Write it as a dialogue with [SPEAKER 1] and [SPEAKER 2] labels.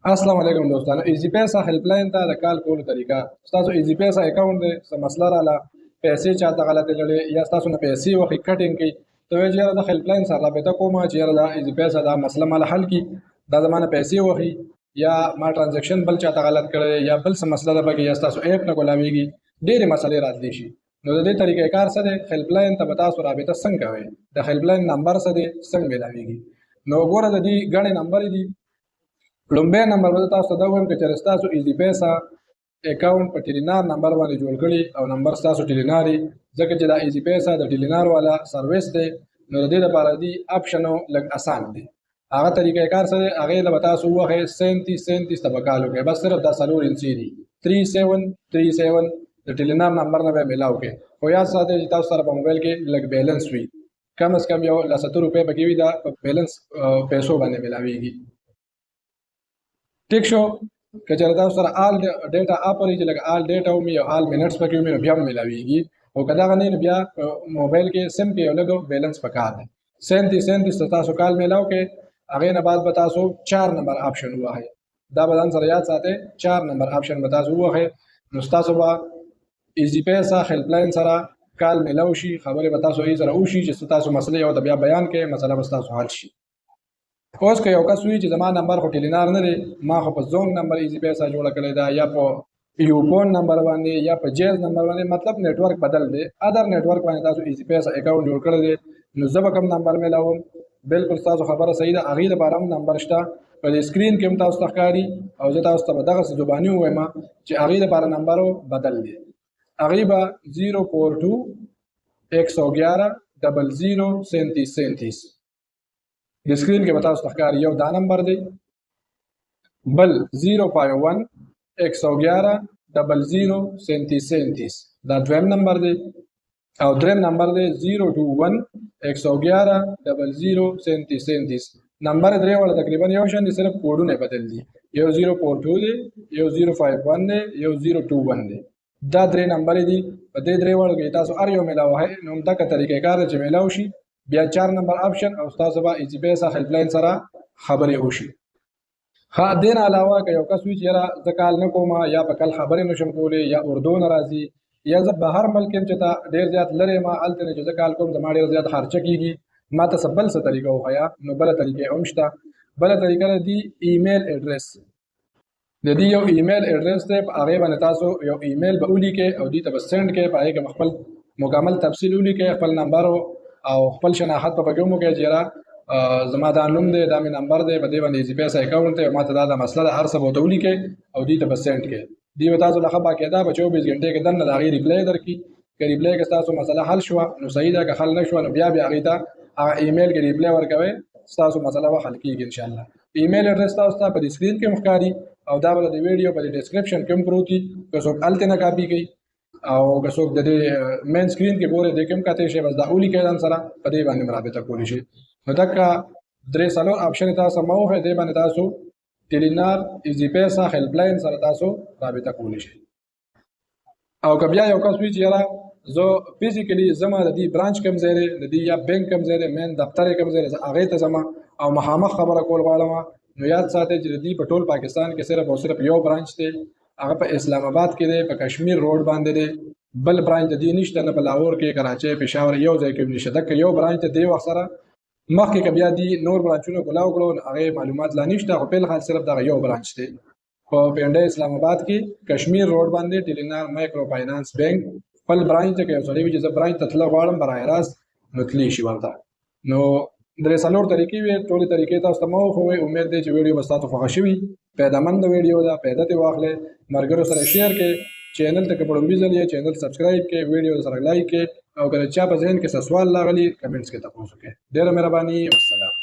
[SPEAKER 1] السلام علیکم دوستانو ایزی پیسا هیلپ لاین ته د کال کولو طریقه تاسو ایزی پیسا اکاونټ دی څه مسله رااله پیسې چاته غلطه لړې یا تاسو نه پیسې وخت کټینګ کی ته وی چې د هیلپ لاین سره رابطه کوم چې دا ایزی پیسا دا مسله مال حل کی دا زمانه پیسې وخت یا ما ټرانزیکشن بل چاته غلط کړی یا بل څه مسله ده بګي یا تاسو اپ نه کولاویږي ډېرې مسلې راتلی شي نو د دې طریقې کار څه دی هیلپ لاین ته تاسو رابطه څنګه کوئ د هیلپ لاین نمبر څه دی څنګه ملاویږي نو ګوره د دې غړي نمبر دي لومبه نمبر به تاسو ته دا وایم چې تاسو ایزی پیسا اکاونټ په ټیلینار نمبر باندې جوړ کړی او نمبر تاسو ټیلیناري ځکه چې دا ایزی پیسا د ټیلینار والا سرویس دی نو د دې لپاره دی آپشنو لږ آسان دی هغه طریقې کار سره هغه له تاسو وغه 37 تبکالو کې بس صرف دا سلور انچي دي 3737 د ټیلینار نمبر نه به ملاو کې خو یا ساده چې تاسو سره په موبایل کې لږ بیلانس وي کم از کم یو 70 روپے پکې وي دا بیلانس پیسو باندې ملاويږي ټیک شو کچره تاسو سره آل ډیټا اپرې چې لکه آل ډیټا او می آل منټس پکې مې بیا ملاويږي او کدا غنې بیا موبایل کې سم کې لګو بیلانس پکار دی 37 تاسو کال ملاو کې هغه نه بعد به تاسو 4 نمبر آپشن وای دا بدن سره یاد ساتئ 4 نمبر آپشن به تاسو وای نو تاسو به ایزی پیسا هیلپ لاین سره کال ملاو شي خبره به تاسو یې سره وشي چې تاسو مسله یو د بیا بیان کې مسله به تاسو حل شي اوس که یو کس وی چې زما نمبر خو ټیلینار نه دی ما خو په زونګ نمبر ایزی پیسا جوړ کړی دا یا په یوپون نمبر باندې یا په جیز نمبر باندې مطلب نیټورک بدل دی ادر نیټورک باندې تاسو ایزی پیسا اکاونټ جوړ کړی دی نو زه به کوم نمبر ملاوم بالکل تاسو خبره صحیح ده هغه لپاره هم نمبر شته په اسکرین کې هم تاسو ښکاری او زه تاسو ته دغه زبانی وایم چې هغه لپاره نمبر بدل دی هغه به 042 111 0037 د سکرین کې تاسو ښکاری یو دا نمبر دی بل 051 111 0037 دا دویم نمبر دی او دریم نمبر دی 021 111 0037 نمبر درې وړ تقریبا یو شان دي صرف کوډونه بدل دي یو 042 دی یو 051 دی یو 021 دی دا درې نمبر دي په دې درې وړ کې تاسو هر یو ملاوه نو دغه طریقې کار چې ملاو شي بیا 4 نمبر آپشن او تاسو به ایزی پیسا هیلپ لاین سره خبرې وشي ها دین علاوه که یو کس وی چې را ځکال نه کومه یا په کل خبرې نشم کولې یا اردو ناراضي یا زه بهر ملک چې تا ډیر زیات لري ما الته نه چې ځکال کوم زما ډیر زیات خرچه کیږي ما ته سبل څه طریقه وخیا نو بل طریقې هم شته بل طریقه دی ایمیل ایډریس د دې یو ایمیل ایډریس ته هغه باندې تاسو یو ایمیل به ولیکئ او دې ته به سند کې پای کې خپل مکمل تفصیل ولیکئ خپل نمبر او خپل شناخت په بګومو کې جره زما دا نوم دی دا می نمبر دی په دې باندې ایزی پیسا اکاونټ ته ماته دا مسله هر څه بوته ولیکئ او دې ته به سند کې دی تاسو له خبره کې دا په 24 غنټه کې دنه دا غي ریپلای درکې کې ریپلای کې تاسو مسله حل شو نو صحیح ده که حل نشو نو بیا غي ته ایمیل کې ریپلای ورکوي تاسو مسله به حل کیږي ان شاء الله ایمیل ایډریس تاسو ته په سکرین کې مخکاري او دا بل د ویډیو په ډسکرپشن کې پروتي که څوک الته نه کاپی کوي او که څوک د مین سکرین کې ګوره د کوم کاته شي بس دا اولی کېدان سره په دې باندې مرابطه کولی شي نو دا کا درې سلو آپشن تاسو موه دې باندې تاسو ټیلینار ایزی پیسا هیلپ لاین سره تاسو رابطه کولی شي او که بیا یو کس وی چې را زه فزیکلی زما د دې برانچ کم ځای دی د دې یا بانک کم ځای دی مین دفتر کم ځای دی هغه ته زما او مخامخ خبره کول غواړم نو یاد ساتئ چې د دې په ټول پاکستان کې صرف او صرف یو برانچ دی هغه په اسلام آباد کې دی په کشمیر روډ باندې دی بل برانچ د دې نشته نه په لاهور کې کراچۍ پېښور یو ځای کې نشته دک یو برانچ دی وخت سره مخکې کې بیا دی نور برانچونو کولاو کړو هغه معلومات لا نشته خو په حال صرف دا یو برانچ دی په پنده اسلام آباد کې کشمیر روډ باندې ټیلینار مایکرو فاینانس بانک خپل برانچ کې یو سړی چې برانچ ته تل غواړم برای راست نو تلی شي ورته نو درې څلور طریقې وي ټولې طریقې تاسو ته مو خو امید دی چې ویډیو به تاسو خوښ شي پیدامند ویډیو دا پیدا ته واخلې مرګرو سره شیر کې چینل ته کبړم بيځلې چینل سبسکرایب کې ویډیو سره لایک کې او کله چا په ذهن کې سوال لاغلی کمنټس کې تاسو کې ډېر مهرباني والسلام